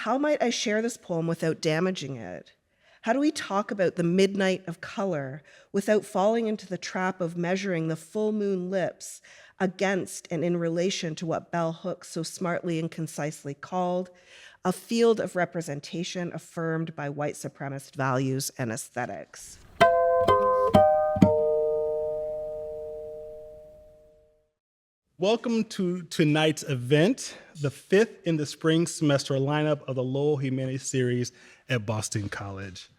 How might I share this poem without damaging it? How do we talk about the midnight of color without falling into the trap of measuring the full moon lips against and in relation to what Bell Hooks so smartly and concisely called a field of representation affirmed by white supremacist values and aesthetics? Welcome to tonight's event, the fifth in the spring semester lineup of the Lowell Humanities Series at Boston College.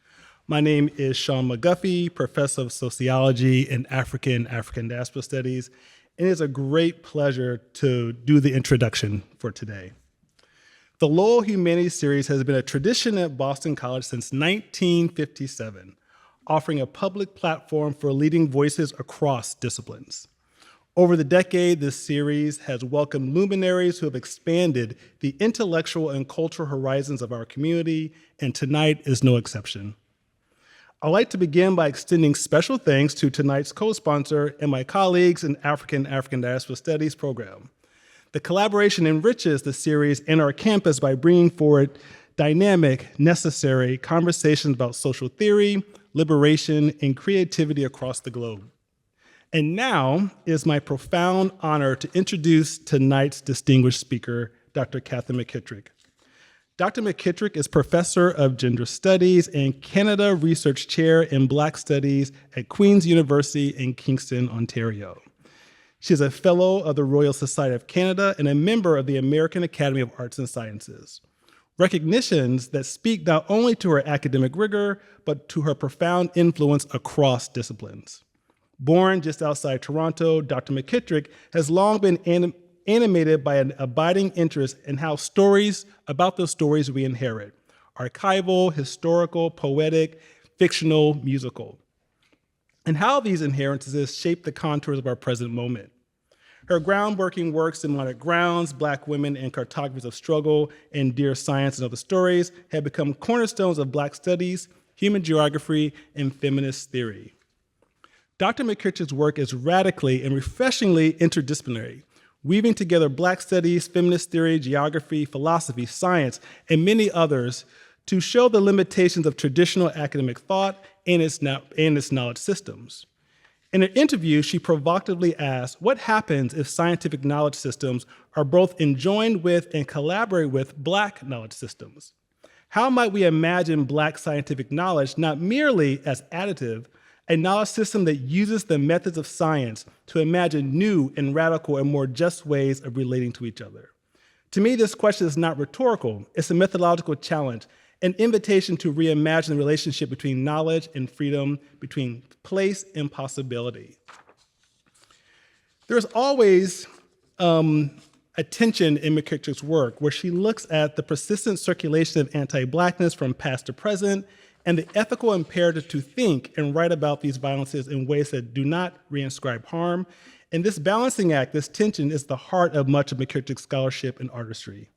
My name is Sean McGuffey, Professor of Sociology and African Diaspora Studies, and it is a great pleasure to do the introduction for today. The Lowell Humanities Series has been a tradition at Boston College since 1957, offering a public platform for leading voices across disciplines. Over the decade, this series has welcomed luminaries who have expanded the intellectual and cultural horizons of our community, and tonight is no exception. I'd like to begin by extending special thanks to tonight's co-sponsor and my colleagues in African Diaspora Studies program. The collaboration enriches the series and our campus by bringing forward dynamic, necessary conversations about social theory, liberation, and creativity across the globe. And now it is my profound honor to introduce tonight's distinguished speaker, Dr. Katherine McKittrick. Dr. McKittrick is Professor of Gender Studies and Canada Research Chair in Black Studies at Queen's University in Kingston, Ontario. She is a Fellow of the Royal Society of Canada and a member of the American Academy of Arts and Sciences. Recognitions that speak not only to her academic rigor, but to her profound influence across disciplines. Born just outside Toronto, Dr. McKittrick has long been animated by an abiding interest in how stories about the stories we inherit, archival, historical, poetic, fictional, musical, and how these inheritances shape the contours of our present moment. Her groundbreaking works in Modern Grounds, Black Women, and Cartographies of Struggle, and Dear Science and Other Stories have become cornerstones of Black studies, human geography, and feminist theory. Dr. McKittrick's work is radically and refreshingly interdisciplinary, weaving together Black studies, feminist theory, geography, philosophy, science, and many others to show the limitations of traditional academic thought and its knowledge systems. In an interview, she provocatively asked, what happens if scientific knowledge systems are both enjoined with and collaborate with Black knowledge systems? How might we imagine Black scientific knowledge not merely as additive, a knowledge system that uses the methods of science to imagine new and radical and more just ways of relating to each other? To me, this question is not rhetorical. It's a methodological challenge, an invitation to reimagine the relationship between knowledge and freedom, between place and possibility. There's always a tension in McKittrick's work where she looks at the persistent circulation of anti-Blackness from past to present and the ethical imperative to think and write about these violences in ways that do not reinscribe harm. And this balancing act, this tension, is the heart of much of McKittrick's scholarship and artistry.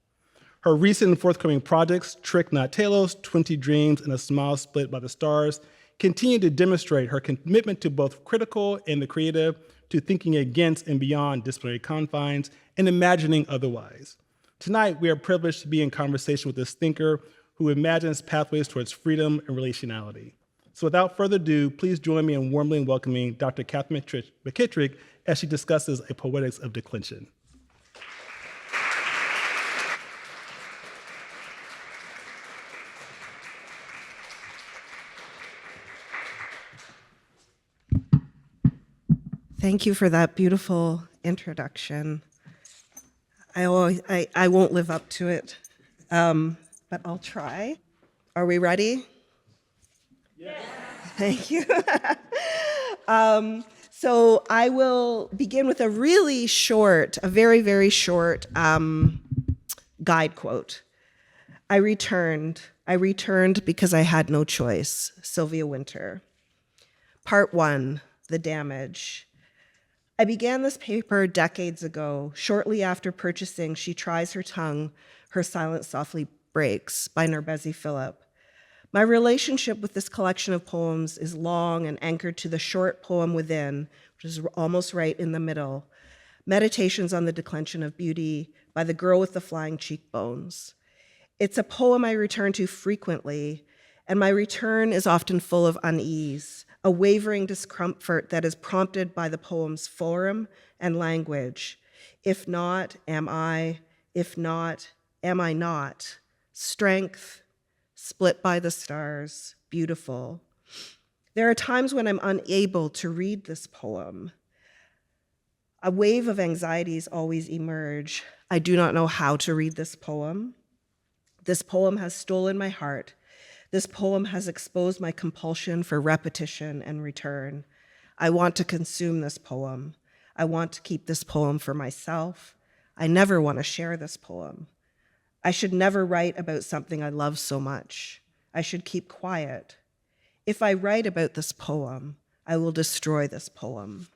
Her recent and forthcoming projects, Trick Not Telos, 20 Dreams, and A Smile Split by the Stars, continue to demonstrate her commitment to both critical and the creative, to thinking against and beyond disciplinary confines, and imagining otherwise. Tonight, we are privileged to be in conversation with this thinker who imagines pathways towards freedom and relationality. So without further ado, please join me in warmly welcoming Dr. Katherine McKittrick as she discusses a Poetics of Declension. Thank you for that beautiful introduction. I won't live up to it, but I'll try. Are we ready? Yes. Thank you. So I will begin with a really short, a very, very short guide quote. I returned because I had no choice. Sylvia Wynter. Part 1, The Damage. I began this paper decades ago. Shortly after purchasing She Tries Her Tongue, Her Silence Softly Breaks by NourbeSe Philip. My relationship with this collection of poems is long and anchored to the short poem within, which is almost right in the middle, Meditations on the Declension of Beauty by the Girl with the Flying Cheekbones. It's a poem I return to frequently, and my return is often full of unease, a wavering discomfort that is prompted by the poem's form and language. If not, am I? If not, am I not? Strength, split by the stars, beautiful. There are times when I'm unable to read this poem. A wave of anxieties always emerge. I do not know how to read this poem. This poem has stolen my heart. This poem has exposed my compulsion for repetition and return. I want to consume this poem. I want to keep this poem for myself. I never want to share this poem. I should never write about something I love so much. I should keep quiet. If I write about this poem, I will destroy this poem.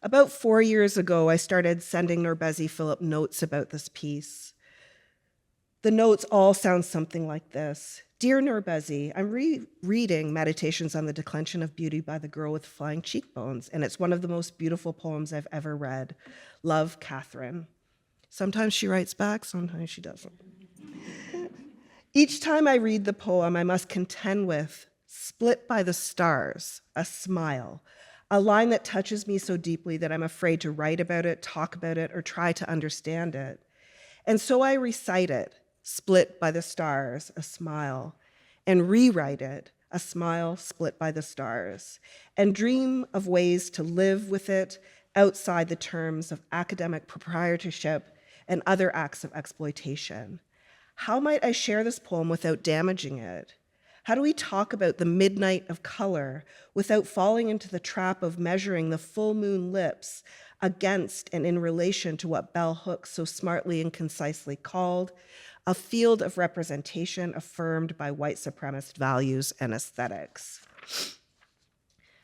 About 4 years ago, I started sending NourbeSe Philip notes about this piece. The notes all sound something like this. Dear NourbeSe, I'm rereading Meditations on the Declension of Beauty by the Girl with Flying Cheekbones, and it's one of the most beautiful poems I've ever read. Love, Catherine. Sometimes she writes back, sometimes she doesn't. Each time I read the poem, I must contend with, split by the stars, a smile, a line that touches me so deeply that I'm afraid to write about it, talk about it, or try to understand it. And so I recite it, split by the stars, a smile, and rewrite it, a smile split by the stars, and dream of ways to live with it outside the terms of academic proprietorship and other acts of exploitation. How might I share this poem without damaging it? How do we talk about the midnight of color without falling into the trap of measuring the full moon lips against and in relation to what Bell Hooks so smartly and concisely called a field of representation affirmed by white supremacist values and aesthetics?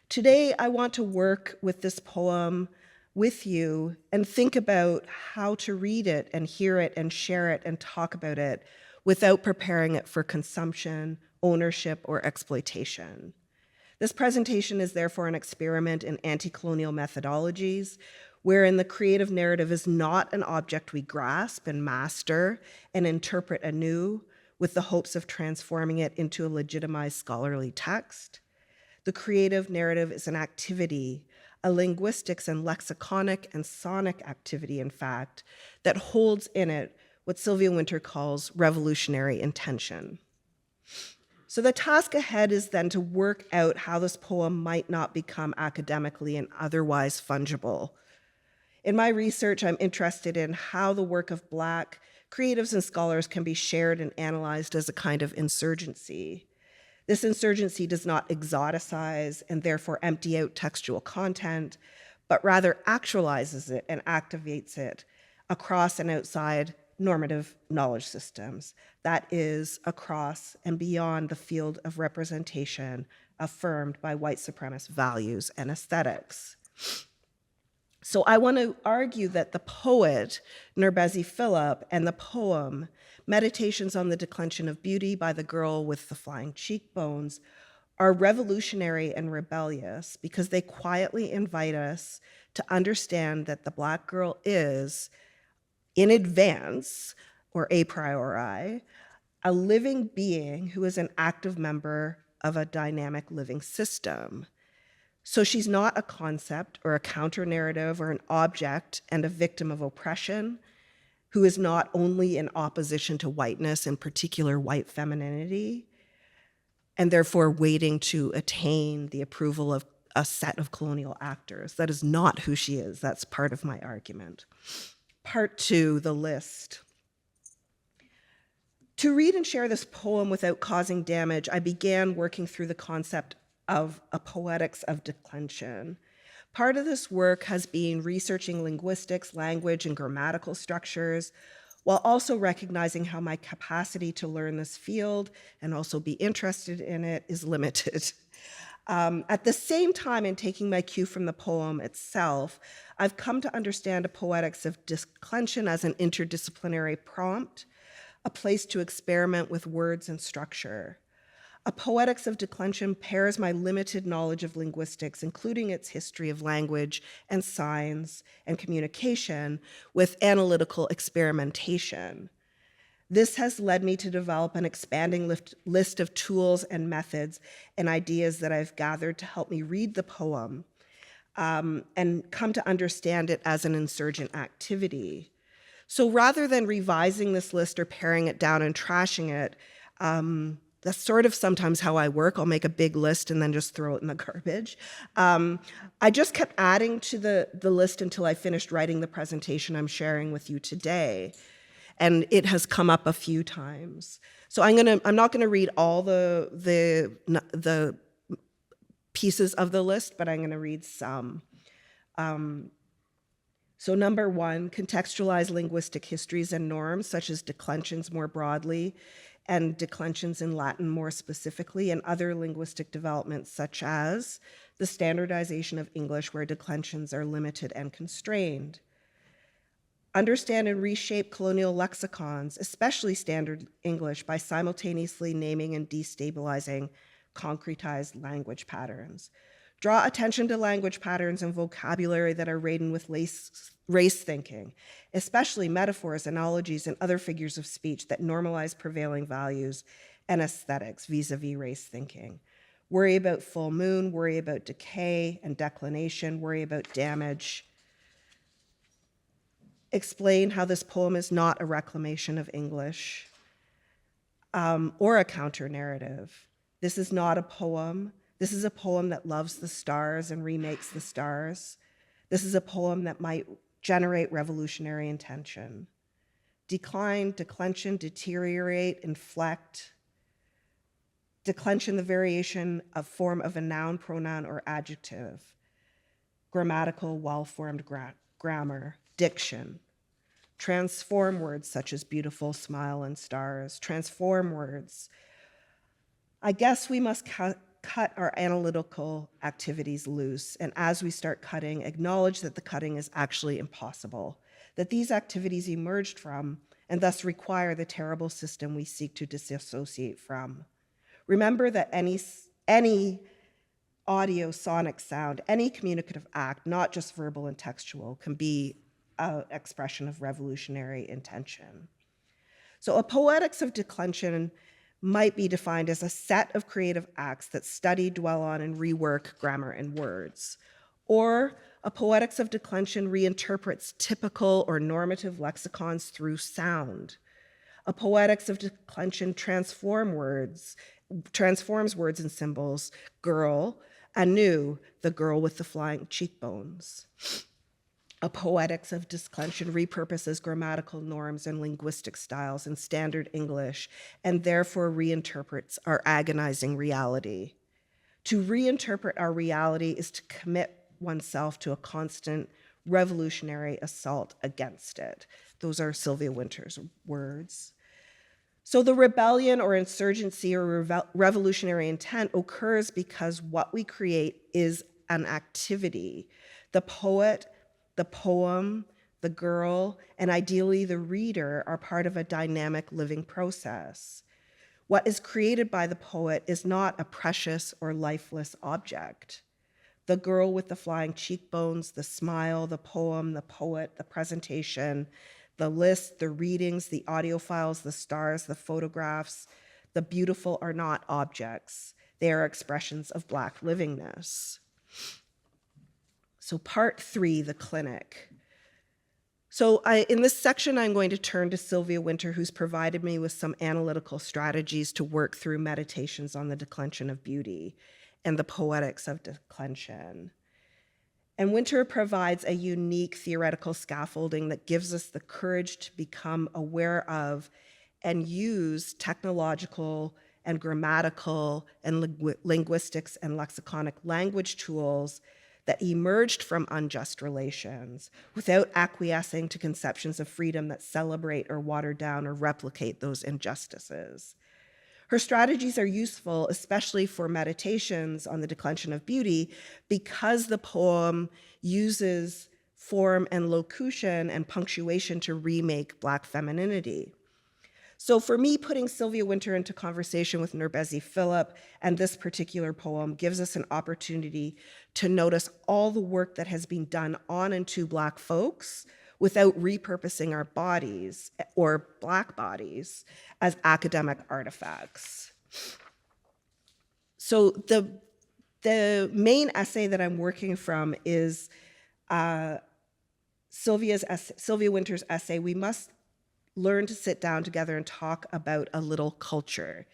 Today, I want to work with this poem with you and think about how to read it and hear it and share it and talk about it without preparing it for consumption, ownership, or exploitation. This presentation is therefore an experiment in anti-colonial methodologies, wherein the creative narrative is not an object we grasp and master and interpret anew with the hopes of transforming it into a legitimized scholarly text. The creative narrative is an activity, a linguistics and lexiconic and sonic activity, in fact, that holds in it what Sylvia Wynter calls revolutionary intention. So the task ahead is then to work out how this poem might not become academically and otherwise fungible. In my research, I'm interested in how the work of Black creatives and scholars can be shared and analyzed as a kind of insurgency. This insurgency does not exoticize and therefore empty out textual content, but rather actualizes it and activates it across and outside normative knowledge systems. That is, across and beyond the field of representation affirmed by white supremacist values and aesthetics. So I want to argue that the poet, NourbeSe Philip, and the poem, Meditations on the Declension of Beauty by the Girl with the Flying Cheekbones, are revolutionary and rebellious because they quietly invite us to understand that the Black girl is, in advance, or a priori, a living being who is an active member of a dynamic living system. So she's not a concept or a counter-narrative or an object and a victim of oppression who is not only in opposition to whiteness, in particular white femininity, and therefore waiting to attain the approval of a set of colonial actors. That is not who she is. That's part of my argument. Part 2, the list. To read and share this poem without causing damage, I began working through the concept of a poetics of declension. Part of this work has been researching linguistics, language, and grammatical structures, while also recognizing how my capacity to learn this field and also be interested in it is limited. At the same time, in taking my cue from the poem itself, I've come to understand a poetics of declension as an interdisciplinary prompt, a place to experiment with words and structure. A poetics of declension pairs my limited knowledge of linguistics, including its history of language and signs and communication, with analytical experimentation. This has led me to develop an expanding list of tools and methods and ideas that I've gathered to help me read the poem and come to understand it as an insurgent activity. So rather than revising this list or paring it down and trashing it, that's sort of sometimes how I work. I'll make a big list and then just throw it in the garbage. I just kept adding to the list until I finished writing the presentation I'm sharing with you today. And it has come up a few times. So I'm not gonna read all the pieces of the list, but I'm gonna read some. So number one, contextualize linguistic histories and norms, such as declensions more broadly, and declensions in Latin more specifically, and other linguistic developments such as the standardization of English where declensions are limited and constrained. Understand and reshape colonial lexicons, especially standard English, by simultaneously naming and destabilizing concretized language patterns. Draw attention to language patterns and vocabulary that are laden with race thinking, especially metaphors, analogies, and other figures of speech that normalize prevailing values and aesthetics vis-a-vis race thinking. Worry about full moon, worry about decay and declination, worry about damage. Explain how this poem is not a reclamation of English or a counter-narrative. This is not a poem. This is a poem that loves the stars and remakes the stars. This is a poem that might generate revolutionary intention. Decline, declension, deteriorate, inflect. Declension, the variation of form of a noun, pronoun, or adjective. Grammatical, well-formed grammar. Diction. Transform words such as beautiful, smile, and stars. Transform words. I guess we must cut our analytical activities loose, and as we start cutting, acknowledge that the cutting is actually impossible, that these activities emerged from and thus require the terrible system we seek to disassociate from. Remember that any audio, sonic sound, any communicative act, not just verbal and textual, can be an expression of revolutionary intention. So a poetics of declension might be defined as a set of creative acts that study, dwell on, and rework grammar and words. Or a poetics of declension reinterprets typical or normative lexicons through sound. A poetics of declension transforms words and symbols, girl, anew, the girl with the flying cheekbones. A poetics of declension repurposes grammatical norms and linguistic styles in standard English and therefore reinterprets our agonizing reality. To reinterpret our reality is to commit oneself to a constant revolutionary assault against it. Those are Sylvia Wynter's words. So the rebellion or insurgency or revolutionary intent occurs because what we create is an activity. The poet, the poem, the girl, and ideally the reader are part of a dynamic living process. What is created by the poet is not a precious or lifeless object. The girl with the flying cheekbones, the smile, the poem, the poet, the presentation, the list, the readings, the audio files, the stars, the photographs, the beautiful are not objects. They are expressions of Black livingness. So part 3, the clinic. So in this section, I'm going to turn to Sylvia Wynter, who's provided me with some analytical strategies to work through meditations on the declension of beauty and the poetics of declension. And Wynter provides a unique theoretical scaffolding that gives us the courage to become aware of and use technological and grammatical and linguistics and lexiconic language tools that emerged from unjust relations without acquiescing to conceptions of freedom that celebrate or water down or replicate those injustices. Her strategies are useful, especially for meditations on the declension of beauty, because the poem uses form and locution and punctuation to remake Black femininity. So for me, putting Sylvia Wynter into conversation with NourbeSe Philip and this particular poem gives us an opportunity to notice all the work that has been done on and to Black folks without repurposing our bodies or Black bodies as academic artifacts. So the main essay that I'm working from is Sylvia Wynter's essay, "We Must Learn to Sit Down Together and Talk About a Little Culture."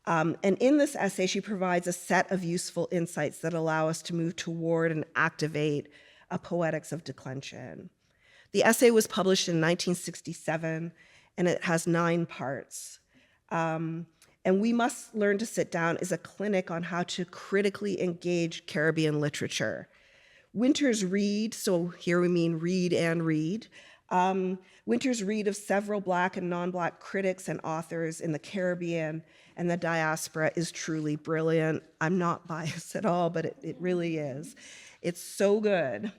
And in this essay, she provides a set of useful insights that allow us to move toward and activate a poetics of declension. The essay was published in 1967, and it has 9 parts. And "We Must Learn to Sit Down" is a clinic on how to critically engage Caribbean literature. Wynter's read, so here we mean read and read, Wynter's read of several Black and non-Black critics and authors in the Caribbean and the diaspora is truly brilliant. I'm not biased at all, but it really is. It's so good.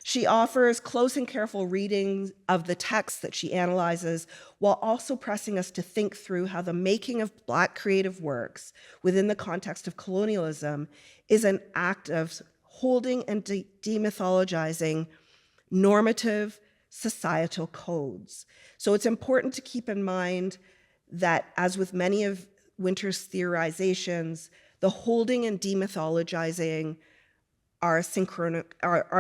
She offers close and careful readings of the text that she analyzes, while also pressing us to think through how the making of Black creative works within the context of colonialism is an act of holding and demythologizing normative societal codes. So it's important to keep in mind that, as with many of Wynter's theorizations, the holding and demythologizing are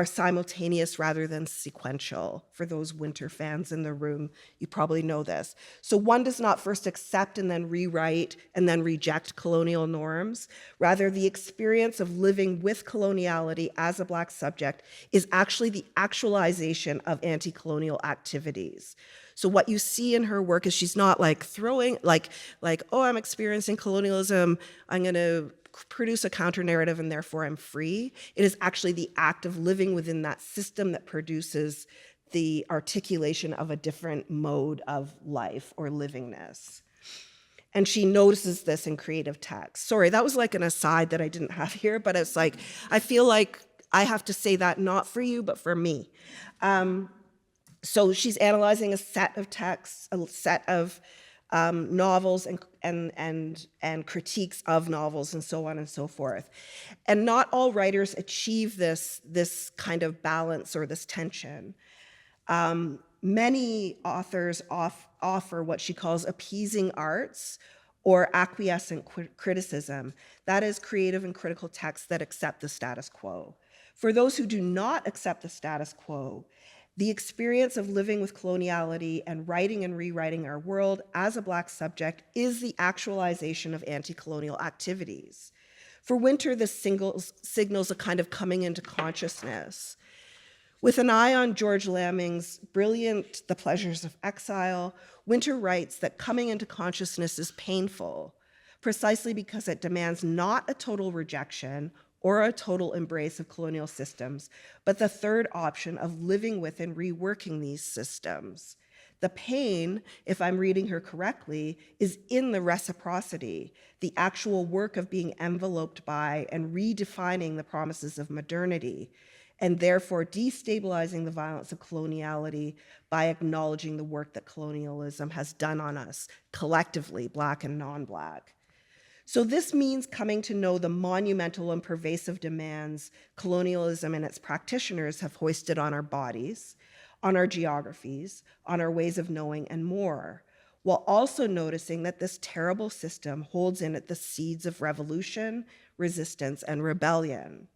simultaneous rather than sequential. For those Wynter fans in the room, you probably know this. So one does not first accept and then rewrite and then reject colonial norms. Rather, the experience of living with coloniality as a Black subject is actually the actualization of anti-colonial activities. So what you see in her work is she's not like throwing, like, oh, I'm experiencing colonialism, I'm gonna produce a counter narrative and therefore I'm free. It is actually the act of living within that system that produces the articulation of a different mode of life or livingness. And she notices this in creative text. Sorry, that was like an aside that I didn't have here, but it's like, I feel like I have to say that not for you, but for me. So she's analyzing a set of texts, a set of novels and critiques of novels and so on and so forth. And not all writers achieve this kind of balance or this tension. Many authors offer what she calls appeasing arts or acquiescent criticism. That is creative and critical texts that accept the status quo. For those who do not accept the status quo, the experience of living with coloniality and writing and rewriting our world as a Black subject is the actualization of anti-colonial activities. For Wynter, this signals a kind of coming into consciousness. With an eye on George Lamming's brilliant The Pleasures of Exile, Wynter writes that coming into consciousness is painful, precisely because it demands not a total rejection or a total embrace of colonial systems, but the third option of living with and reworking these systems. The pain, if I'm reading her correctly, is in the reciprocity, the actual work of being enveloped by and redefining the promises of modernity, and therefore destabilizing the violence of coloniality by acknowledging the work that colonialism has done on us, collectively, Black and non-Black. So this means coming to know the monumental and pervasive demands colonialism and its practitioners have hoisted on our bodies, on our geographies, on our ways of knowing, and more, while also noticing that this terrible system holds in it the seeds of revolution, resistance, and rebellion.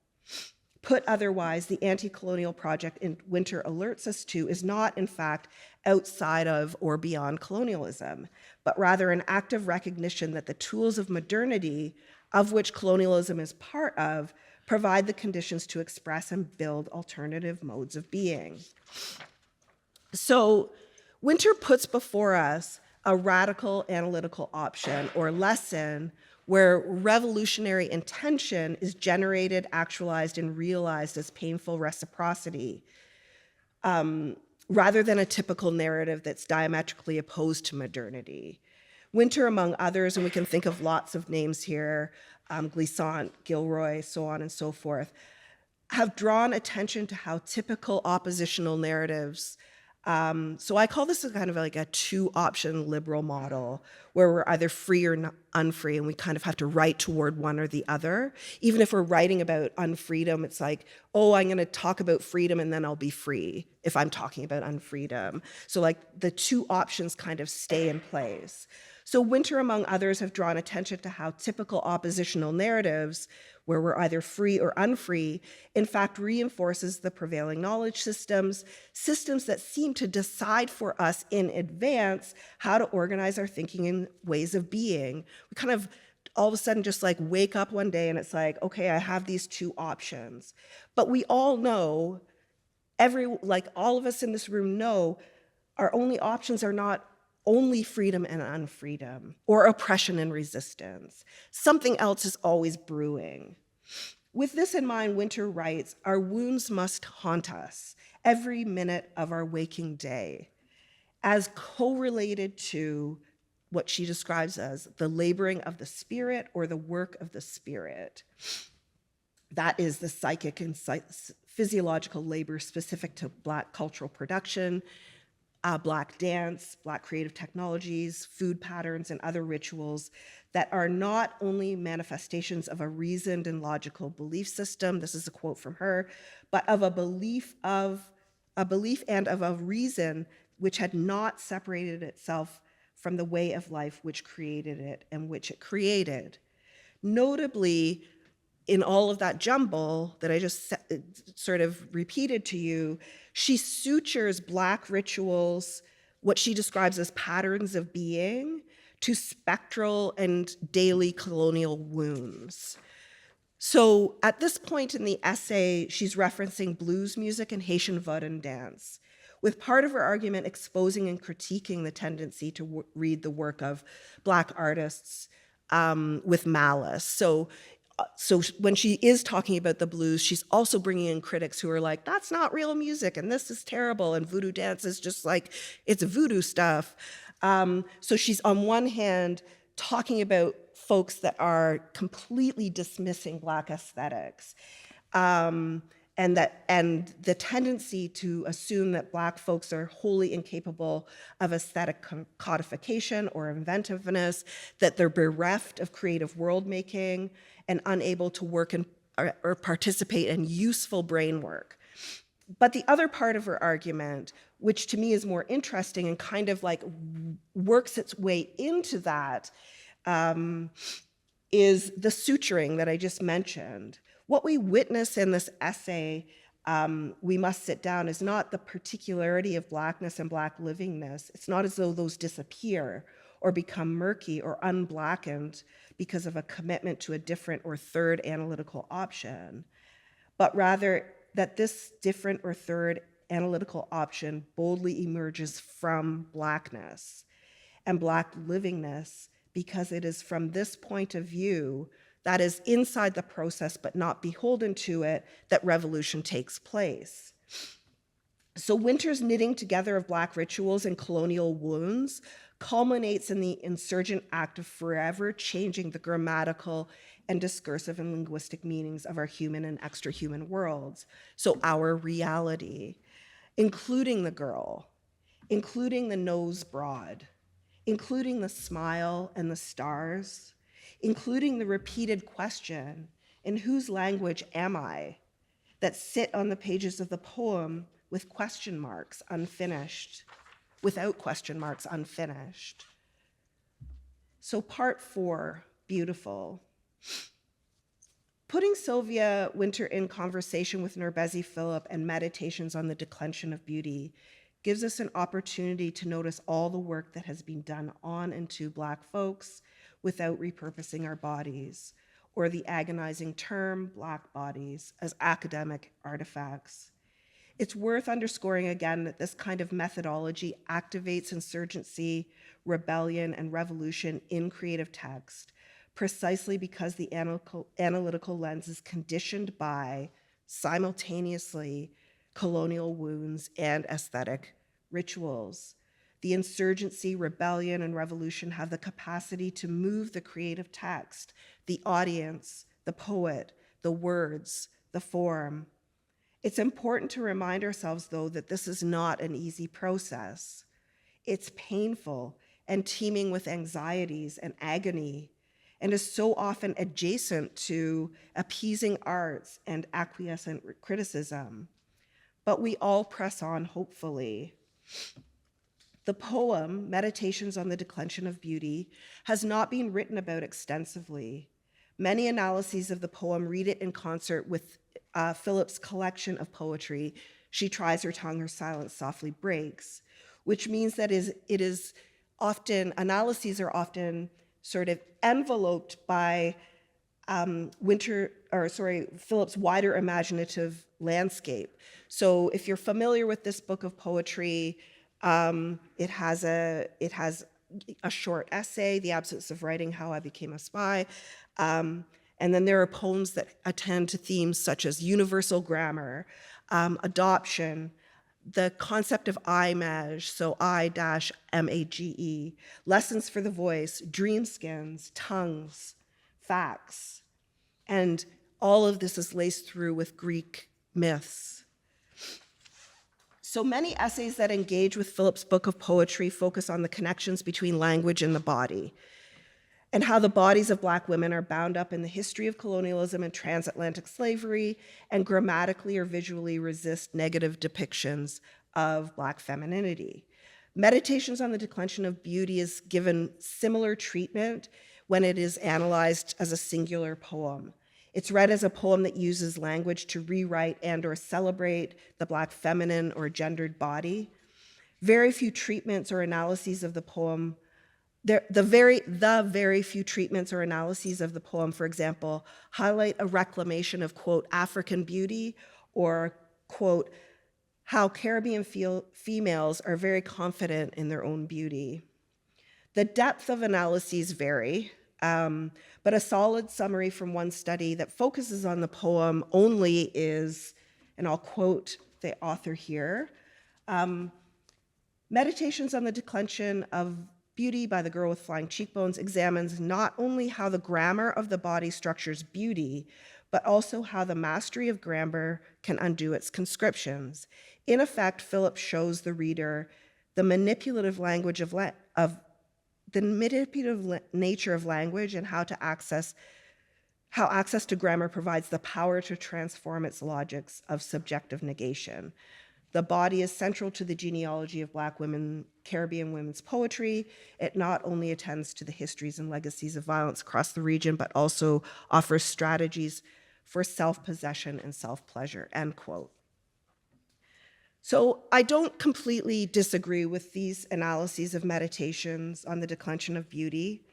Put otherwise, the anti-colonial project Wynter alerts us to is not, in fact, outside of or beyond colonialism, but rather an active recognition that the tools of modernity, of which colonialism is part of, provide the conditions to express and build alternative modes of being. So Wynter puts before us a radical analytical option or lesson where revolutionary intention is generated, actualized, and realized as painful reciprocity, rather than a typical narrative that's diametrically opposed to modernity. Wynter, among others, and we can think of lots of names here, Glissant, Gilroy, so on and so forth, have drawn attention to how typical oppositional narratives So I call this a kind of like a two-option liberal model where we're either free or unfree, and we kind of have to write toward one or the other. Even if we're writing about unfreedom, it's like, oh, I'm going to talk about freedom and then I'll be free if I'm talking about unfreedom. So like the two options kind of stay in place. So Wynter, among others, have drawn attention to how typical oppositional narratives, where we're either free or unfree, in fact reinforces the prevailing knowledge systems that seem to decide for us in advance how to organize our thinking and ways of being. We kind of all of a sudden just like wake up one day and it's like, okay, I have these two options. But we all know, all of us in this room know, our only options are not only freedom and unfreedom, or oppression and resistance. Something else is always brewing. With this in mind, Wynter writes, our wounds must haunt us every minute of our waking day, as correlated to what she describes as the laboring of the spirit or the work of the spirit. That is the psychic and physiological labor specific to Black cultural production, Black dance, Black creative technologies, food patterns, and other rituals that are not only manifestations of a reasoned and logical belief system, this is a quote from her, but of a belief and of a reason which had not separated itself from the way of life which created it and which it created. Notably, in all of that jumble that I just sort of repeated to you, she sutures Black rituals, what she describes as patterns of being, to spectral and daily colonial wounds. So at this point in the essay, she's referencing blues music and Haitian vaudeville dance, with part of her argument exposing and critiquing the tendency to read the work of Black artists with malice. So when she is talking about the blues, she's also bringing in critics who are like, that's not real music, and this is terrible, and voodoo dance is just like, it's voodoo stuff. So she's on one hand talking about folks that are completely dismissing Black aesthetics, and the tendency to assume that Black folks are wholly incapable of aesthetic codification or inventiveness, that they're bereft of creative world making and unable to work or participate in useful brain work. But the other part of her argument, which to me is more interesting and kind of like works its way into that, is the suturing that I just mentioned. What we witness in this essay, We Must Sit Down, is not the particularity of Blackness and Black livingness. It's not as though those disappear or become murky or unblackened because of a commitment to a different or third analytical option, but rather that this different or third analytical option boldly emerges from Blackness and Black livingness, because it is from this point of view, that is inside the process but not beholden to it, that revolution takes place. So Wynter's knitting together of Black rituals and colonial wounds culminates in the insurgent act of forever changing the grammatical and discursive and linguistic meanings of our human and extra-human worlds. So our reality, including the girl, including the nose broad, including the smile and the stars, including the repeated question, in whose language am I, that sit on the pages of the poem with question marks unfinished, without question marks unfinished. So part 4, beautiful. Putting Sylvia Wynter in conversation with NourbeSe Philip and Meditations on the Declension of Beauty gives us an opportunity to notice all the work that has been done on and to Black folks without repurposing our bodies, or the agonizing term Black bodies as academic artifacts. It's worth underscoring again that this kind of methodology activates insurgency, rebellion, and revolution in creative text, precisely because the analytical lens is conditioned by, simultaneously, colonial wounds and aesthetic rituals. The insurgency, rebellion, and revolution have the capacity to move the creative text, the audience, the poet, the words, the form. It's important to remind ourselves, though, that this is not an easy process. It's painful and teeming with anxieties and agony, and is so often adjacent to appeasing arts and acquiescent criticism. But we all press on hopefully. The poem, Meditations on the Declension of Beauty, has not been written about extensively. Many analyses of the poem read it in concert with Philip's collection of poetry, She Tries Her Tongue, Her Silence Softly Breaks, which means that it is often, analyses are often sort of enveloped by Philip's wider imaginative landscape. So if you're familiar with this book of poetry, it has a short essay, The Absence of Writing, How I Became a Spy. And then there are poems that attend to themes such as universal grammar, adoption, the concept of I-mage, so I-M-A-G-E, lessons for the voice, dream skins, tongues, facts. And all of this is laced through with Greek myths. So many essays that engage with Philip's book of poetry focus on the connections between language and the body, and how the bodies of Black women are bound up in the history of colonialism and transatlantic slavery, and grammatically or visually resist negative depictions of Black femininity. Meditations on the Declension of Beauty is given similar treatment when it is analyzed as a singular poem. It's read as a poem that uses language to rewrite and or celebrate the Black feminine or gendered body. Very few treatments or analyses of the poem, the very few treatments or analyses of the poem, for example, highlight a reclamation of, quote, African beauty, or, quote, how Caribbean females are very confident in their own beauty. The depth of analyses vary, but a solid summary from one study that focuses on the poem only is, and I'll quote the author here, Meditations on the Declension of Beauty by the Girl with Flying Cheekbones examines not only how the grammar of the body structures beauty, but also how the mastery of grammar can undo its conscriptions. In effect, Philip shows the reader the manipulative language the manipulative nature of language, and how access to grammar provides the power to transform its logics of subjective negation. The body is central to the genealogy of Black women, Caribbean women's poetry. It not only attends to the histories and legacies of violence across the region, but also offers strategies for self-possession and self-pleasure, end quote. So I don't completely disagree with these analyses of Meditations on the Declension of Beauty.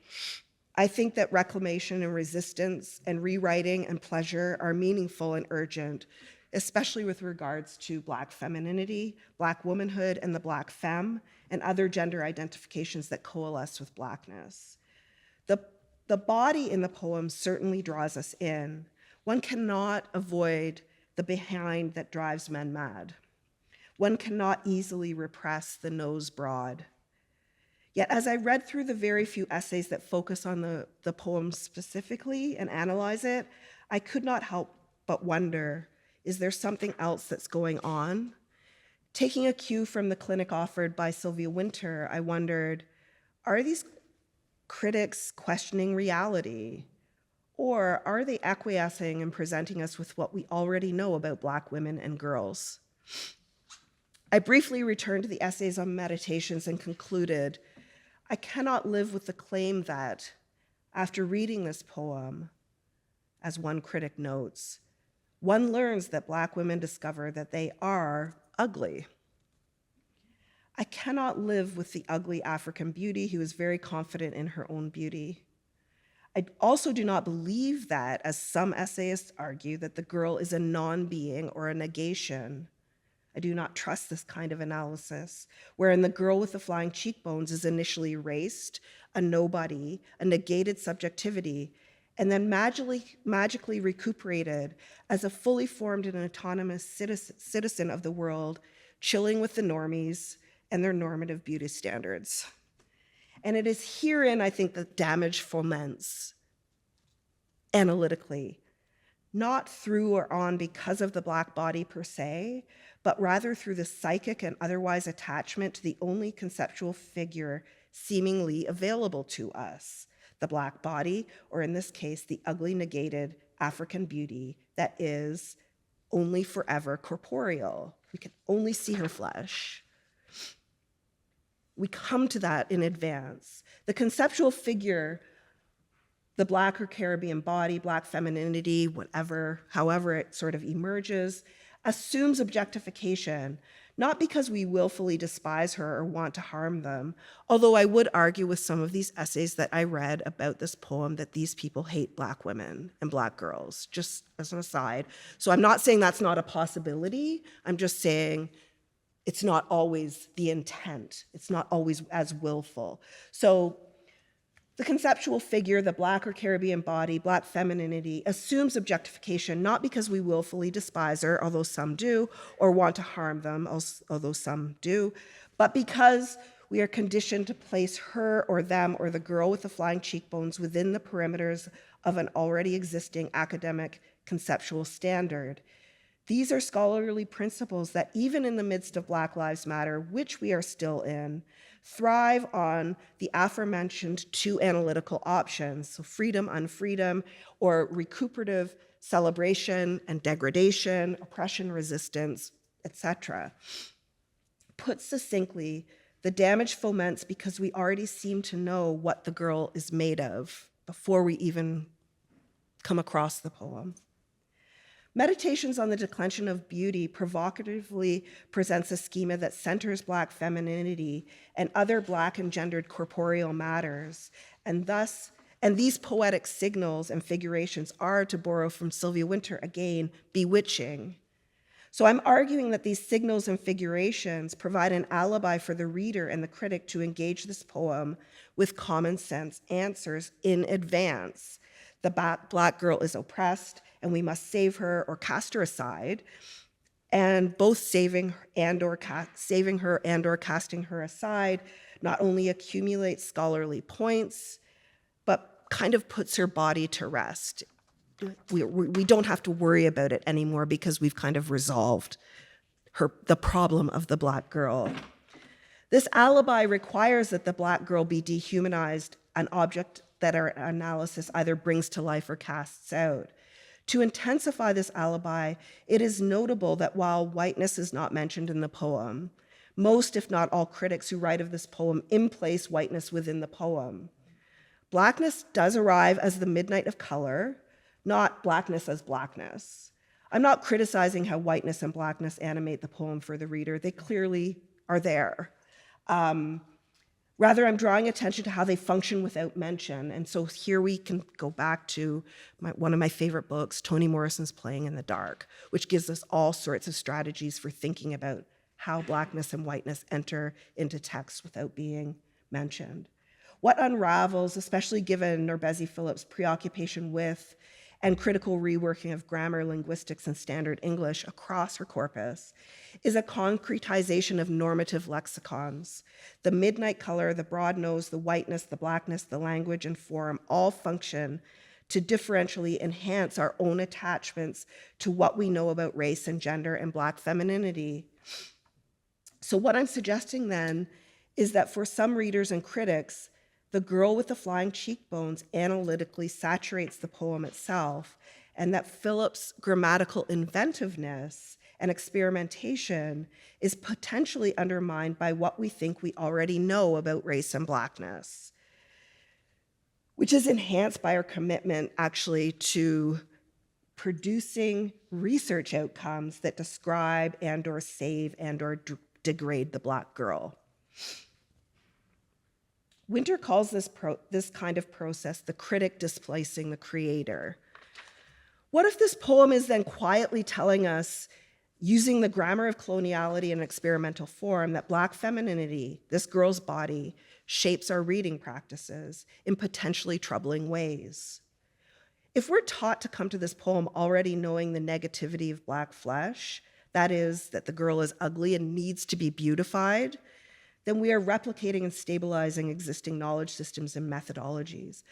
I think that reclamation and resistance and rewriting and pleasure are meaningful and urgent, especially with regards to Black femininity, Black womanhood, and the Black femme, and other gender identifications that coalesce with Blackness. The body in the poem certainly draws us in. One cannot avoid the behind that drives men mad. One cannot easily repress the nose broad. Yet as I read through the very few essays that focus on the poem specifically and analyze it, I could not help but wonder, is there something else that's going on? Taking a cue from the clinic offered by Sylvia Wynter, I wondered, are these critics questioning reality? Or are they acquiescing and presenting us with what we already know about Black women and girls? I briefly returned to the essays on Meditations and concluded, I cannot live with the claim that, after reading this poem, as one critic notes, one learns that Black women discover that they are ugly. I cannot live with the ugly African beauty who is very confident in her own beauty. I also do not believe that, as some essayists argue, that the girl is a non-being or a negation. I do not trust this kind of analysis, wherein the girl with the flying cheekbones is initially erased, a nobody, a negated subjectivity, and then magically recuperated as a fully formed and autonomous citizen of the world, chilling with the normies and their normative beauty standards. And it is herein, I think, that damage foments analytically. not through or on because of the Black body per se, but rather through the psychic and otherwise attachment to the only conceptual figure seemingly available to us, the Black body, or in this case, the ugly negated African beauty that is only forever corporeal. We can only see her flesh. We come to that in advance. The conceptual figure, the Black or Caribbean body, Black femininity, whatever, however it sort of emerges, assumes objectification, not because we willfully despise her or want to harm them, although I would argue with some of these essays that I read about this poem that these people hate Black women and Black girls, just as an aside. So I'm not saying that's not a possibility, I'm just saying it's not always the intent. It's not always as willful. So the conceptual figure, the Black or Caribbean body, Black femininity, assumes objectification, not because we willfully despise her, although some do, or want to harm them, although some do, but because we are conditioned to place her or them or the girl with the flying cheekbones within the perimeters of an already existing academic conceptual standard. These are scholarly principles that even in the midst of Black Lives Matter, which we are still in, thrive on the aforementioned two analytical options, so freedom, unfreedom, or recuperative celebration and degradation, oppression, resistance, etc. Put succinctly, the damage foments because we already seem to know what the girl is made of before we even come across the poem. Meditations on the Declension of Beauty provocatively presents a schema that centers Black femininity and other Black engendered corporeal matters, and these poetic signals and figurations are, to borrow from Sylvia Wynter again, bewitching. So I'm arguing that these signals and figurations provide an alibi for the reader and the critic to engage this poem with common sense answers in advance. The Black girl is oppressed, and we must save her or cast her aside, and both saving her and or casting her aside not only accumulates scholarly points, but kind of puts her body to rest. We don't have to worry about it anymore because we've kind of resolved the problem of the Black girl. This alibi requires that the Black girl be dehumanized, an object that our analysis either brings to life or casts out. To intensify this alibi, it is notable that while whiteness is not mentioned in the poem, most, if not all, critics who write of this poem place whiteness within the poem. Blackness does arrive as the midnight of color, not blackness as blackness. I'm not criticizing how whiteness and blackness animate the poem for the reader. They clearly are there. Rather, I'm drawing attention to how they function without mention. And so here we can go back to one of my favorite books, Toni Morrison's Playing in the Dark, which gives us all sorts of strategies for thinking about how blackness and whiteness enter into text without being mentioned. What unravels, especially given NourbeSe Phillips' preoccupation with and critical reworking of grammar, linguistics, and standard English across her corpus, is a concretization of normative lexicons. The midnight color, the broad nose, the whiteness, the blackness, the language, and form all function to differentially enhance our own attachments to what we know about race and gender and Black femininity. So what I'm suggesting then is that for some readers and critics, the girl with the flying cheekbones analytically saturates the poem itself, and that Phillips' grammatical inventiveness and experimentation is potentially undermined by what we think we already know about race and Blackness, which is enhanced by our commitment actually to producing research outcomes that describe and or save and or degrade the Black girl. Wynter calls this kind of process the critic displacing the creator. What if this poem is then quietly telling us, using the grammar of coloniality and experimental form, that Black femininity, this girl's body, shapes our reading practices in potentially troubling ways? If we're taught to come to this poem already knowing the negativity of Black flesh, that is, that the girl is ugly and needs to be beautified, then we are replicating and stabilizing existing knowledge systems and methodologies.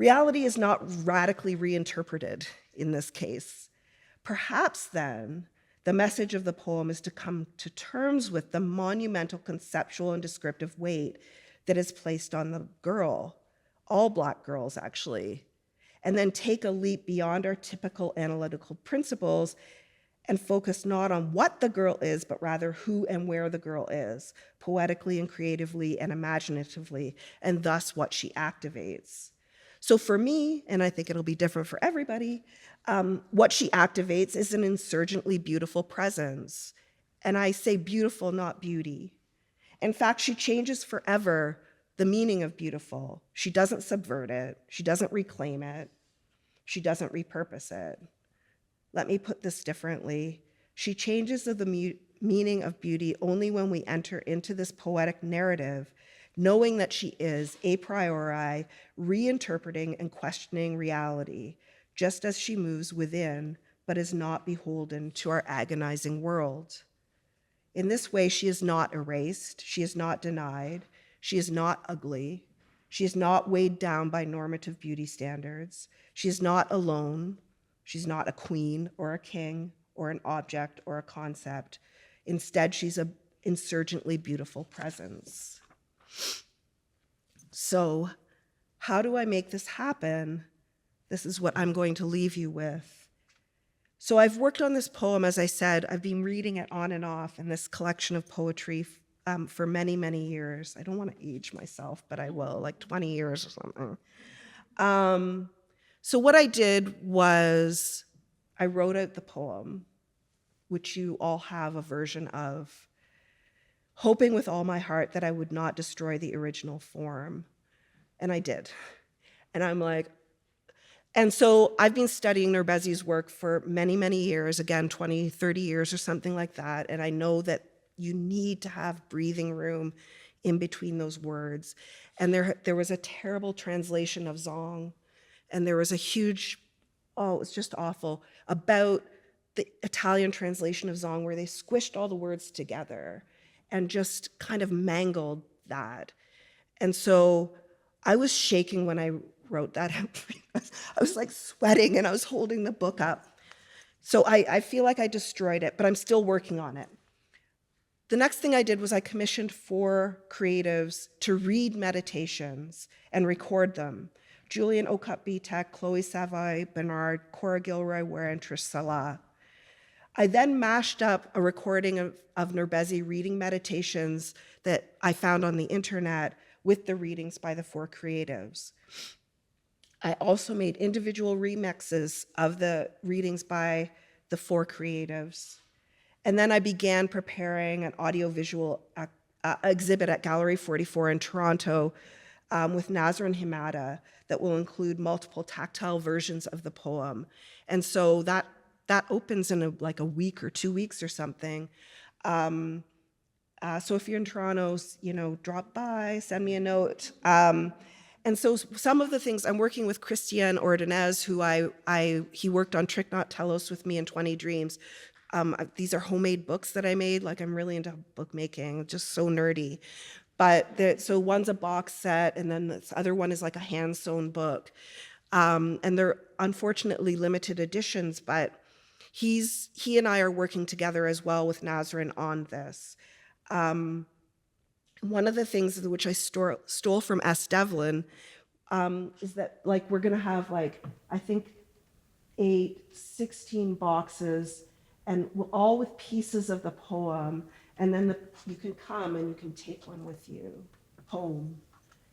Reality is not radically reinterpreted in this case. Perhaps then, the message of the poem is to come to terms with the monumental conceptual and descriptive weight that is placed on the girl, all Black girls actually, and then take a leap beyond our typical analytical principles and focus not on what the girl is, but rather who and where the girl is, poetically and creatively and imaginatively, and thus what she activates. So for me, and I think it'll be different for everybody, what she activates is an insurgently beautiful presence. And I say beautiful, not beauty. In fact, she changes forever the meaning of beautiful. She doesn't subvert it. She doesn't reclaim it. She doesn't repurpose it. Let me put this differently. She changes the meaning of beauty only when we enter into this poetic narrative, knowing that she is, a priori, reinterpreting and questioning reality, just as she moves within, but is not beholden to our agonizing world. In this way, she is not erased, she is not denied, she is not ugly, she is not weighed down by normative beauty standards, she is not alone, she's not a queen or a king or an object or a concept. Instead, she's an insurgently beautiful presence. So, how do I make this happen? This is what I'm going to leave you with. So I've worked on this poem, as I said, I've been reading it on and off in this collection of poetry for many, many years. I don't want to age myself, but I will, like 20 years or something. So what I did was I wrote out the poem, which you all have a version of, hoping with all my heart that I would not destroy the original form. And I did. And I'm like, and so I've been studying NourbeSe's work for many, many years, again, 20, 30 years or something like that. And I know that you need to have breathing room in between those words. And there was a terrible translation of Zong. And there was a huge, it was just awful, about the Italian translation of Zong where they squished all the words together and just kind of mangled that. And so I was shaking when I wrote that. I was like sweating and I was holding the book up. So I feel like I destroyed it, but I'm still working on it. The next thing I did was I commissioned 4 creatives to read meditations and record them. Julian Okup-Bitek, Chloe Savoy Bernard, Cora Gilroy Ware, and Trish Salah. I then mashed up a recording of NourbeSe reading meditations that I found on the internet with the readings by the 4 creatives. I also made individual remixes of the readings by the 4 creatives. And then I began preparing an audiovisual exhibit at Gallery 44 in Toronto with Nazrin Himada that will include multiple tactile versions of the poem. And so that opens in like a week or 2 weeks or something. So if you're in Toronto, drop by, send me a note. And so some of the things, I'm working with Cristian Ordóñez, who he worked on Trick Not Telos with me in 20 Dreams. These are homemade books that I made. Like, I'm really into bookmaking, just so nerdy. But so one's a box set, and then this other one is like a hand-sewn book. And they're unfortunately limited editions, but he and I are working together as well with Nazrin on this. One of the things which I stole from S. Devlin is that, like, we're gonna have, like, I think 16 boxes, and all with pieces of the poem, and then you can come and you can take one with you home.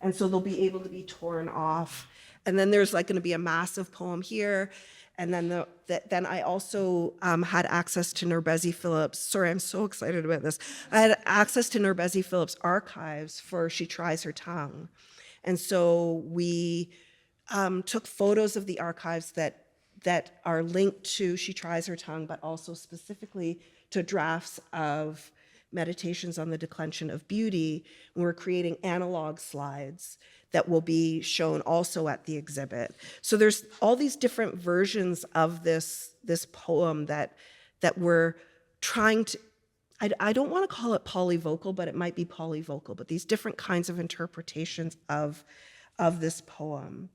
And so they'll be able to be torn off. And then there's like gonna be a massive poem here. And then then I also had access to NourbeSe Phillips. Sorry, I'm so excited about this. I had access to NourbeSe Phillips' archives for She Tries Her Tongue. And so we took photos of the archives that are linked to She Tries Her Tongue, but also specifically to drafts of Meditations on the Declension of Beauty. And we're creating analog slides that will be shown also at the exhibit. So there's all these different versions of this poem that we're trying to, I don't want to call it polyvocal, but it might be polyvocal, but these different kinds of interpretations of this poem.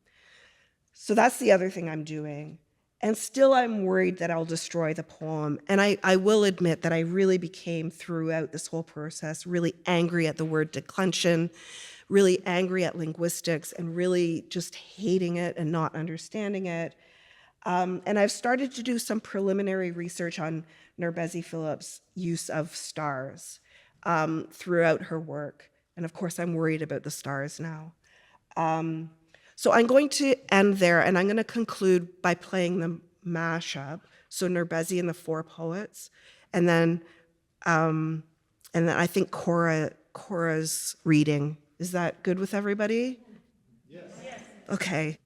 So that's the other thing I'm doing. And still I'm worried that I'll destroy the poem. And I will admit that I really became, throughout this whole process, really angry at the word declension, really angry at linguistics, and really just hating it and not understanding it. And I've started to do some preliminary research on NourbeSe Phillips' use of stars throughout her work. And of course, I'm worried about the stars now. So I'm going to end there, and I'm going to conclude by playing the mashup, so NourbeSe and the four poets, and then I think Cora's reading. Is that good with everybody? Yes. Okay.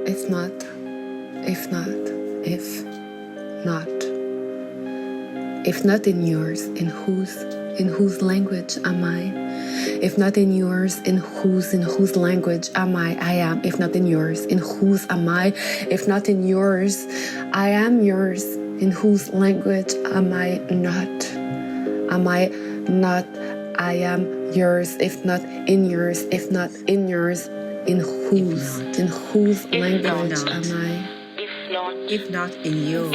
If not, if not in yours, in whose language am I? If not in yours, in whose language am I? I am. If not in yours, in whose am I? If not in yours, I am yours. In whose language am I not? Am I not? I am yours. If not in yours, if not in yours, in whose language am I? If not in yours.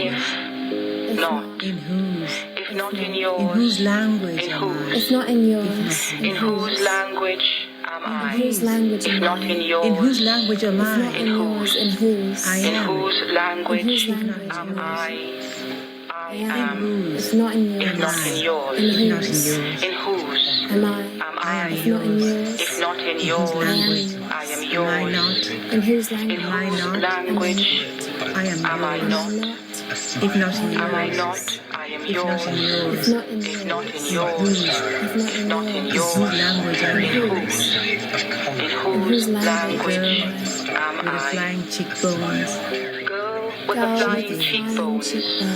If not In whose? If not in yours, In whose language in am whose? I? If not in yours, In whose language am in I? whose language If am not I? in yours, In whose language am If not I? in yours, in whose? I in am. whose In language whose language am am I? I? I I am. am. Whose? If not in If yours, not in yours, in Not in whose? yours. in whose Am I? am I? If not in yours, If not in In whose yours, language? I am Am I yours. not? in whose In language? Am I whose not? language I am am I yours. Am I not? not? If not in Am I yours. not? I am If not in yours. If yours. not in If not yours, in yours, if not in not in yours, yours, Whose language am in I? whose? In in whose whose language language am am With the I? flying cheekbones. Girl with the Girl flying with the cheekbones.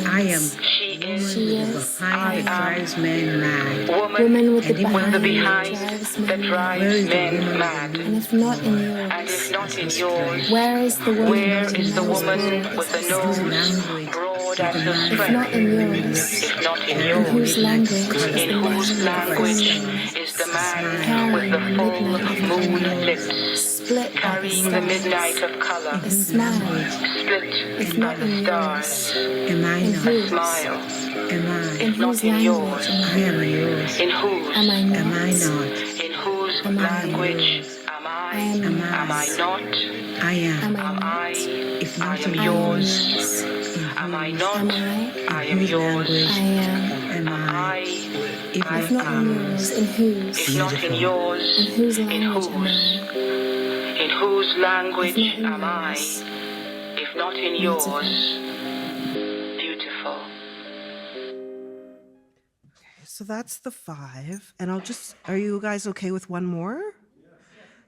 I am. She is. She Woman with is. the behind that I am. drives men mad. Woman with the And if with the behind behind that drives that men mad. drives Where is the men woman mad. with the And if not in And yours, if not in yours, where is the woman where with is the nose woman broad with as the her nose strength? broad as her If strength? not in yours, If not in in whose yours, language is in the whose man with the language full is the man with carrying the the full midnight of moon color, lips, split by the carrying the midnight stars, of color, a smile, split if by not the in stars, yours, Am I in not? whose, smile, Am in I? whose not in language yours. am I am I? yours. In whose? Am I Am I not? not? In whose Am I language yours? am I I? am Am yours. Am I not? I Am am. I Am not? I? If I not am in I am yours. yours. Am I whose? not? Am I? I In am whose yours. language I am. am Am I? I? If I If not in am. yours, in whose? If not in Beautiful. yours, In whose in language am whose? I? In whose If language not in am I? yours, If not in beautiful. yours, beautiful. So that's the 5. And are you guys okay with one more?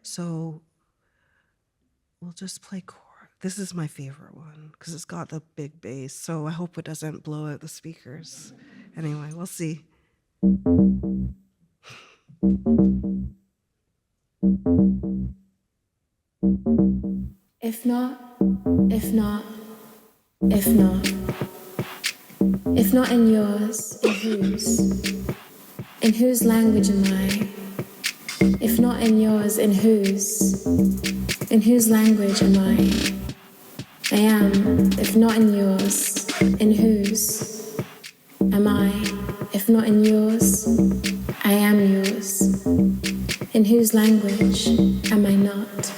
So we'll just play chord. This is my favorite one because it's got the big bass. So I hope it doesn't blow out the speakers. Anyway, we'll see. If not, if not, if not, if not in yours, in whose? In whose language am I? If not in yours, in whose? In whose language am I? I am, if not in yours, in whose? Am I? If not in yours, I am yours. In whose language am I not?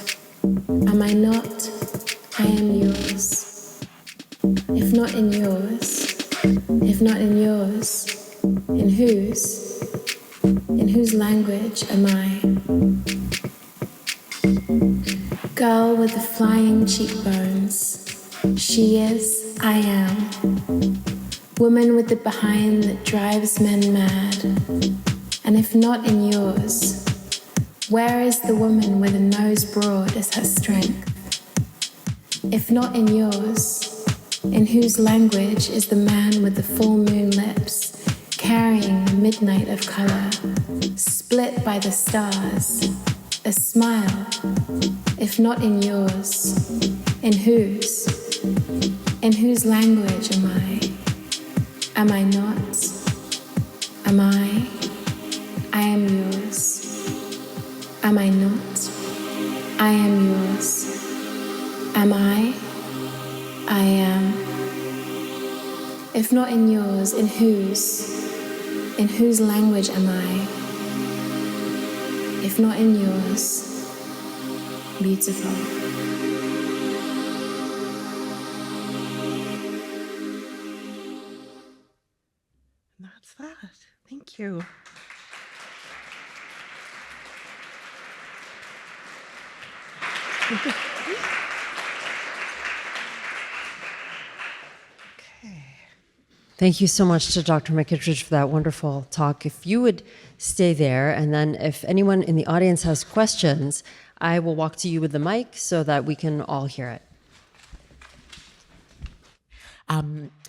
Am I not? I am yours. If not in yours, if not in yours, in whose? In whose language am I? Girl with the flying cheekbones. She is, I am. Woman with the behind that drives men mad. And if not in yours, where is the woman with a nose broad as her strength? If not in yours, in whose language is the man with the full moon lips, carrying the midnight of color, split by the stars, a smile? If not in yours, in whose? In whose language am I? Am I not? Am I? I am yours. Am I not? I am yours. Am I? I am. If not in yours, in whose? In whose language am I? If not in yours, beautiful. And that's that. Thank you. Okay. Thank you so much to Dr. McKittrick for that wonderful talk. If you would stay there, and then if anyone in the audience has questions, I will walk to you with the mic so that we can all hear it.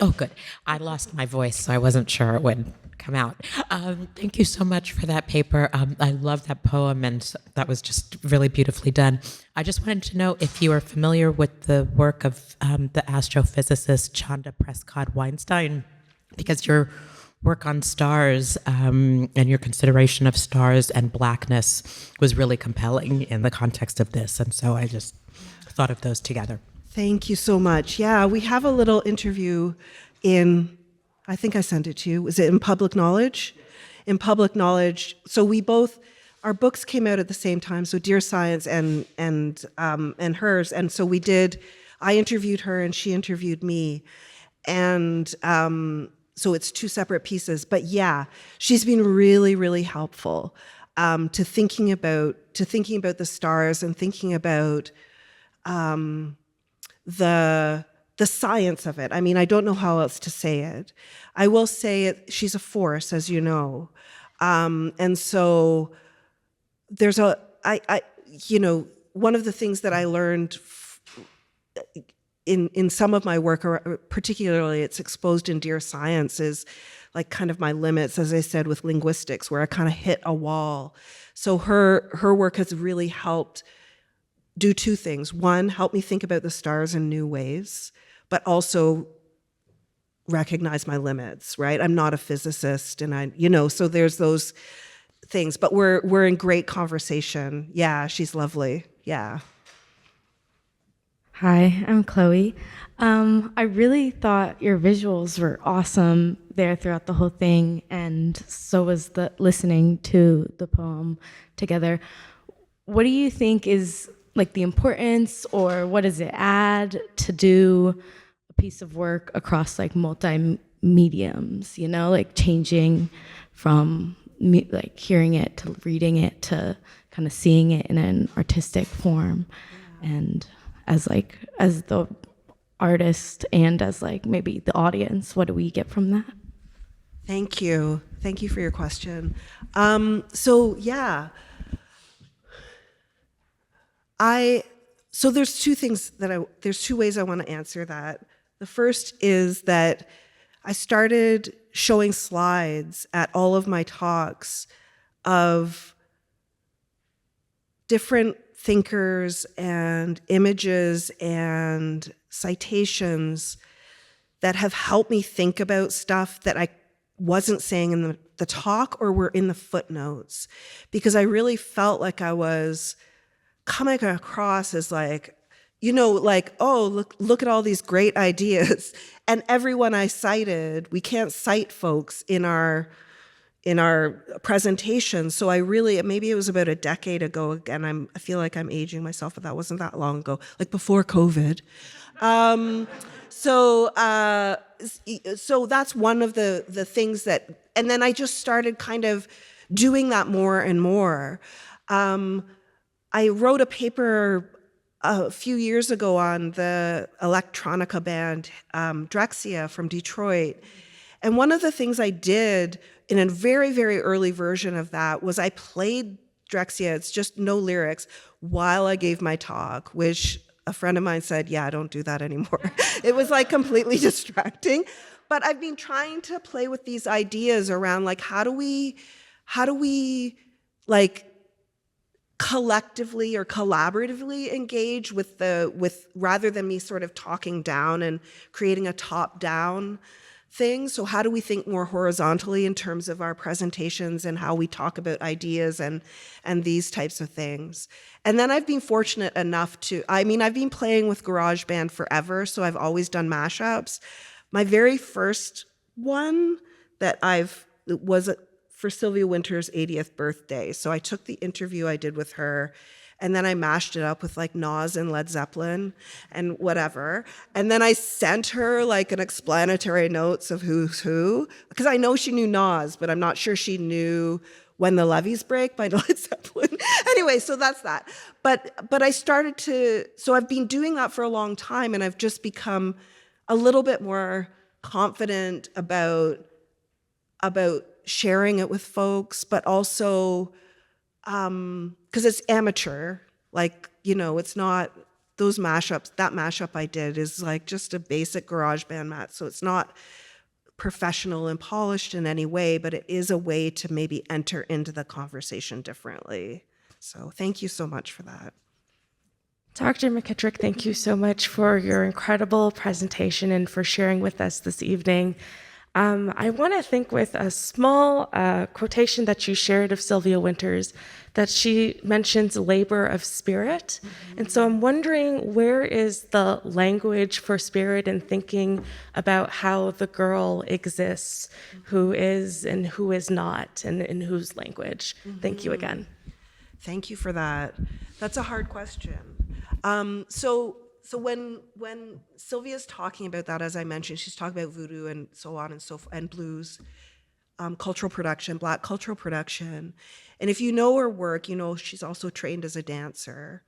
Oh, good. I lost my voice, so I wasn't sure it would come out. Thank you so much for that paper. I love that poem, and that was just really beautifully done. I just wanted to know if you are familiar with the work of the astrophysicist Chanda Prescott-Weinstein, because your work on stars and your consideration of stars and blackness was really compelling in the context of this, and so I just thought of those together. Thank you so much. Yeah, we have a little interview in, I think I sent it to you. Was it in Public Knowledge? In Public Knowledge. So we both, our books came out at the same time. So Dear Science and hers. And so we did. I interviewed her and she interviewed me, and so it's two separate pieces. But yeah, she's been really, really helpful to thinking about the stars and thinking about the science of it. I mean, I don't know how else to say it. I will say it, she's a force, as you know. And so there's one of the things that I learned in some of my work, or particularly it's exposed in Dear Science, is like kind of my limits, as I said, with linguistics, where I kind of hit a wall. So her work has really helped do two things. One, help me think about the stars in new ways, but also recognize my limits, right? I'm not a physicist, and so there's those things, but we're in great conversation. Yeah, she's lovely. Yeah. Hi, I'm Chloe. I really thought your visuals were awesome there throughout the whole thing, and so was the listening to the poem together. What do you think is like the importance, or what does it add to do a piece of work across like multi-mediums, like changing from like hearing it to reading it to kind of seeing it in an artistic form? And as the artist and as like maybe the audience, what do we get from that? Thank you for your question. So yeah, so there's there's two ways I want to answer that. The first is that I started showing slides at all of my talks of different thinkers and images and citations that have helped me think about stuff that I wasn't saying in the talk or were in the footnotes, because I really felt like I was coming across as like, oh, look at all these great ideas. And everyone I cited, we can't cite folks in our presentation. So I really, maybe it was about a decade ago, again, I feel like I'm aging myself, but that wasn't that long ago, like before COVID. So that's one of the things that, and then I just started kind of doing that more and more. I wrote a paper a few years ago on the electronica band Drexciya from Detroit. And one of the things I did in a very, very early version of that was I played Drexciya, it's just no lyrics, while I gave my talk, which a friend of mine said, yeah, don't do that anymore. It was like completely distracting. But I've been trying to play with these ideas around like, how do we like collectively or collaboratively engage with rather than me sort of talking down and creating a top-down things. So how do we think more horizontally in terms of our presentations and how we talk about ideas and these types of things? And then I've been fortunate enough I've been playing with GarageBand forever, so I've always done mashups. My very first one that was for Sylvia Wynter's 80th birthday. So I took the interview I did with her, and then I mashed it up with like Nas and Led Zeppelin and whatever. And then I sent her like an explanatory notes of who's who, because I know she knew Nas, but I'm not sure she knew When the Levees Break by Led Zeppelin. Anyway, so that's that. But I started so I've been doing that for a long time, and I've just become a little bit more confident about sharing it with folks, but also because it's amateur, like, it's not those mashups. That mashup I did is like just a basic GarageBand mat, so it's not professional and polished in any way, but it is a way to maybe enter into the conversation differently. So thank you so much for that. Dr. McKittrick, thank you so much for your incredible presentation and for sharing with us this evening. I want to think with a small quotation that you shared of Sylvia Wynter's, that she mentions labor of spirit. And so I'm wondering, where is the language for spirit and thinking about how the girl exists, who is and who is not, and in whose language? Thank you again. Thank you for that. That's a hard question. So when Sylvia's talking about that, as I mentioned, she's talking about voodoo and so on and so forth, and blues, cultural production, Black cultural production. And if you know her work, she's also trained as a dancer.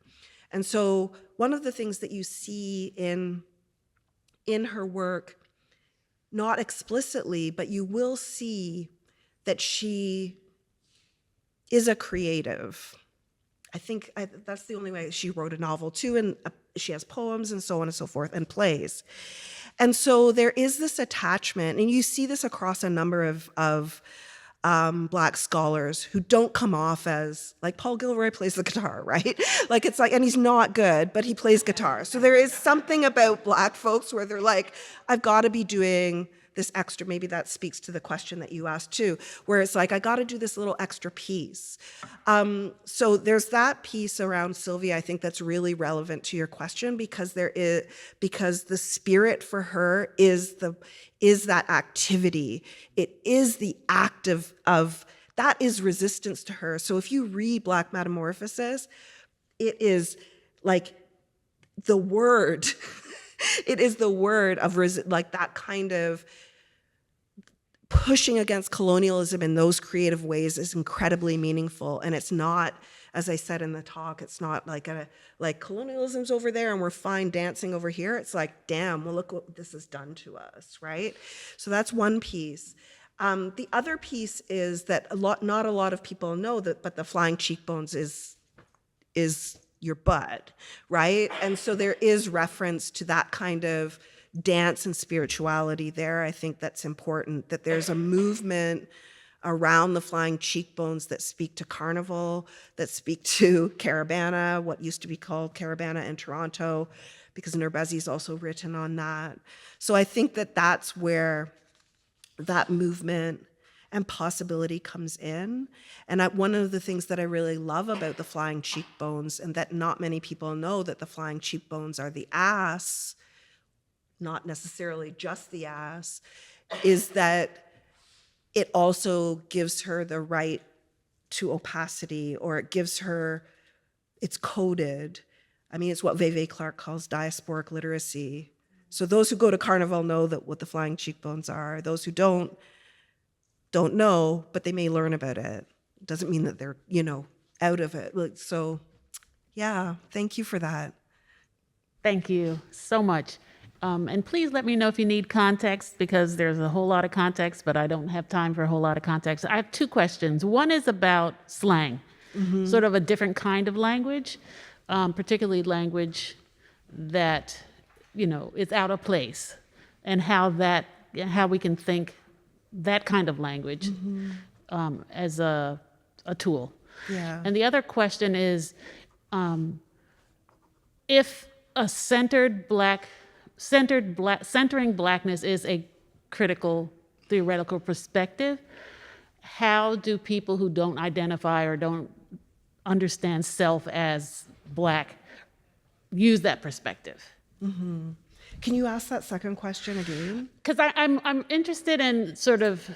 And so one of the things that you see in her work, not explicitly, but you will see that she is a creative. I think that's the only way. She wrote a novel too, and she has poems and so on and so forth, and plays. And so there is this attachment, and you see this across a number of Black scholars who don't come off as, like, Paul Gilroy plays the guitar, right? Like, it's like, and he's not good, but he plays guitar. So there is something about Black folks where they're like, I've got to be doing this extra, maybe that speaks to the question that you asked too, where it's like, I got to do this little extra piece. So there's that piece around Sylvia, I think that's really relevant to your question, because the spirit for her is that activity. It is the act of that is resistance to her. So if you read Black Metamorphosis, it is like the word, it is the word of like that kind of pushing against colonialism in those creative ways is incredibly meaningful. And it's not, as I said in the talk, it's not like colonialism's over there and we're fine dancing over here. It's like, damn, well, look what this has done to us, right? So that's one piece. The other piece is that not a lot of people know that, but the flying cheekbones is your butt, right? And so there is reference to that kind of dance and spirituality there. I think that's important, that there's a movement around the flying cheekbones that speak to carnival, that speak to Carabana, what used to be called Carabana in Toronto, because NourbeSe's also written on that. So I think that that's where that movement and possibility comes in. And one of the things that I really love about the flying cheekbones, and that not many people know, that the flying cheekbones are the ass, not necessarily just the ass, is that it also gives her the right to opacity, or it gives her, it's coded. I mean, it's what Veve Clark calls diasporic literacy. So those who go to Carnival know that what the flying cheekbones are. Those who don't know, but they may learn about it. Doesn't mean that they're, out of it. So, yeah, thank you for that. Thank you so much. And please let me know if you need context, because there's a whole lot of context, but I don't have time for a whole lot of context. I have two questions. One is about slang, sort of a different kind of language, particularly language that, is out of place, and how we can think that kind of language as a tool. Yeah. And the other question is, if a centering Blackness is a critical theoretical perspective, how do people who don't identify or don't understand self as Black use that perspective? Mm-hmm. Can you ask that second question again? Because I'm interested in sort of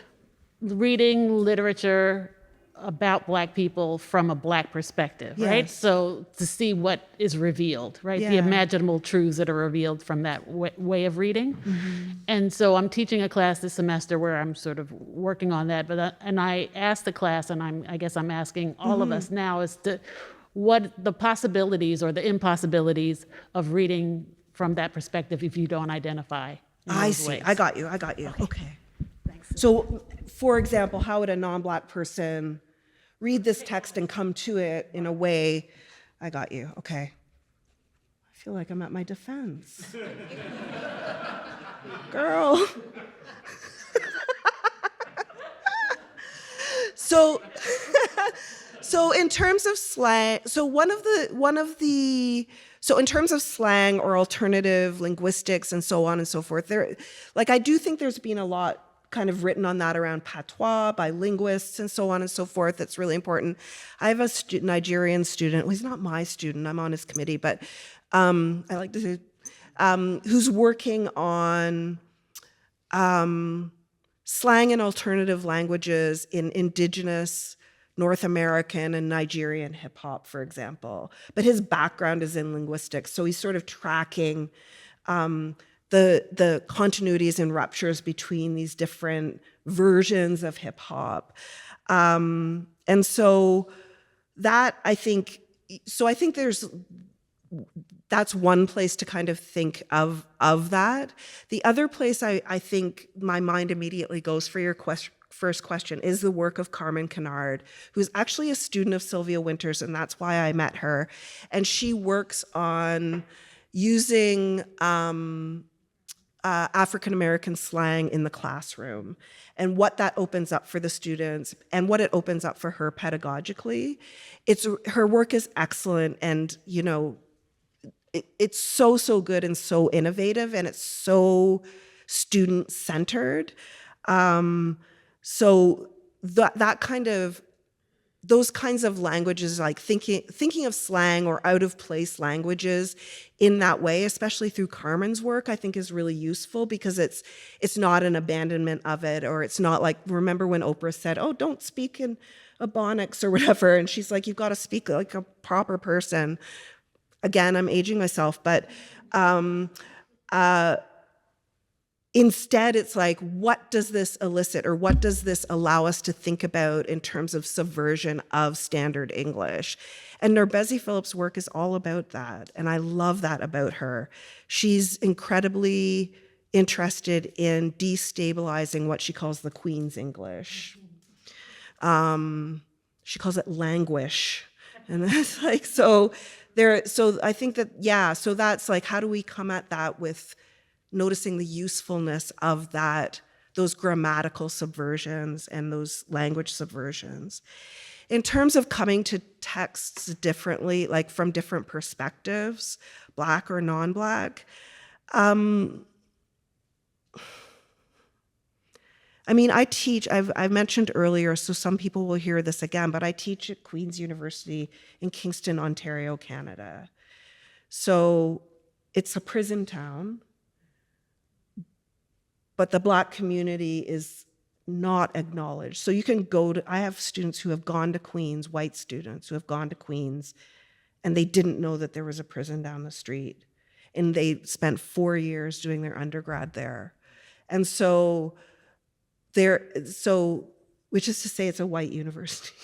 reading literature about Black people from a Black perspective, right? Yes. So to see what is revealed, right? The Yeah. imaginable truths that are revealed from that way of reading. Mm-hmm. And so I'm teaching a class this semester where I'm sort of working on that. And I asked the class, and I guess I'm asking all of us now, as to what the possibilities or the impossibilities of reading from that perspective if you don't identify in I those see. ways. I got you. Okay. Thanks. So, for example, how would a non-Black person read this text and come to it in a way? I got you. Okay. I feel like I'm at my defense. Girl. So in terms of slang, so in terms of slang or alternative linguistics and so on and so forth, I do think there's been a lot kind of written on that around patois by linguists and so on and so forth. That's really important. I have a Nigerian student. Well, he's not my student. I'm on his committee, but I like to who's working on slang and alternative languages in indigenous North American and Nigerian hip hop, for example. But his background is in linguistics, so he's sort of tracking the continuities and ruptures between these different versions of hip hop. And so that I think that's one place to kind of think of that. The other place I think my mind immediately goes for your first question is the work of Carmen Kennard, who's actually a student of Sylvia Wynter's, and that's why I met her. And she works on using African-American slang in the classroom and what that opens up for the students and what it opens up for her pedagogically. Her work is excellent, and it's so good and so innovative, and it's so student-centered. So those kinds of languages, like thinking of slang or out of place languages in that way, especially through Carmen's work, I think is really useful, because it's not an abandonment of it, or it's not like, remember when Oprah said, "Oh, don't speak in Ebonics" or whatever, and she's like, "You've got to speak like a proper person." Again, I'm aging myself, but instead, it's like, what does this elicit, or what does this allow us to think about in terms of subversion of standard English? And NourbeSe Phillips' work is all about that, and I love that about her. She's incredibly interested in destabilizing what she calls the Queen's English. She calls it languish, and it's like, so I think that, yeah, so that's like, how do we come at that with noticing the usefulness of those grammatical subversions and those language subversions. In terms of coming to texts differently, like from different perspectives, Black or non-Black, I mean, I teach, I've mentioned earlier, so some people will hear this again, but I teach at Queen's University in Kingston, Ontario, Canada. So it's a prison town, but the Black community is not acknowledged. So you can I have students who have gone to Queen's, white students who have gone to Queen's, and they didn't know that there was a prison down the street. And they spent 4 years doing their undergrad there. And so which is to say it's a white university.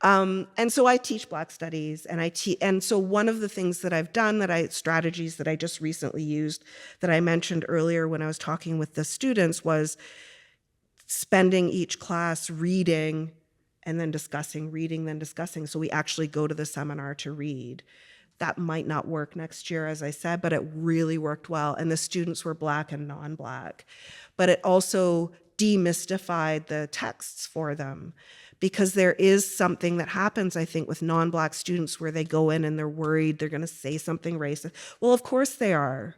And so I teach Black studies, and so one of the things that I've done, strategies that I just recently used, that I mentioned earlier when I was talking with the students, was spending each class reading and then discussing, reading, then discussing. So we actually go to the seminar to read. That might not work next year, as I said, but it really worked well. And the students were Black and non-Black. But it also demystified the texts for them, because there is something that happens, I think, with non-Black students where they go in and they're worried they're going to say something racist. Well, of course they are,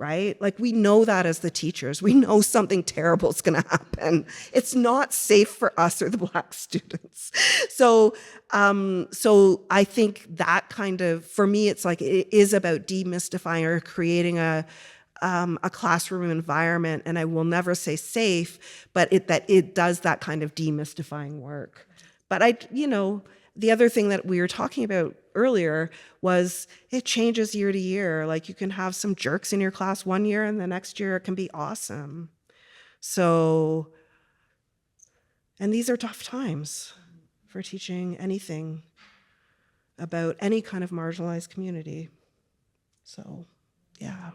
right? Like we know that as the teachers, we know something terrible is going to happen. It's not safe for us or the Black students. So I think that kind of, for me, it's like it is about demystifying or creating a classroom environment, and I will never say safe, but it does that kind of demystifying work. But the other thing that we were talking about earlier was it changes year to year. Like you can have some jerks in your class one year and the next year it can be awesome. So, and these are tough times for teaching anything about any kind of marginalized community. So, yeah.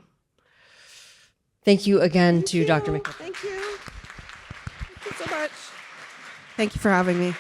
Thank you again to Dr. McKittrick. Thank you. Thank you so much. Thank you for having me.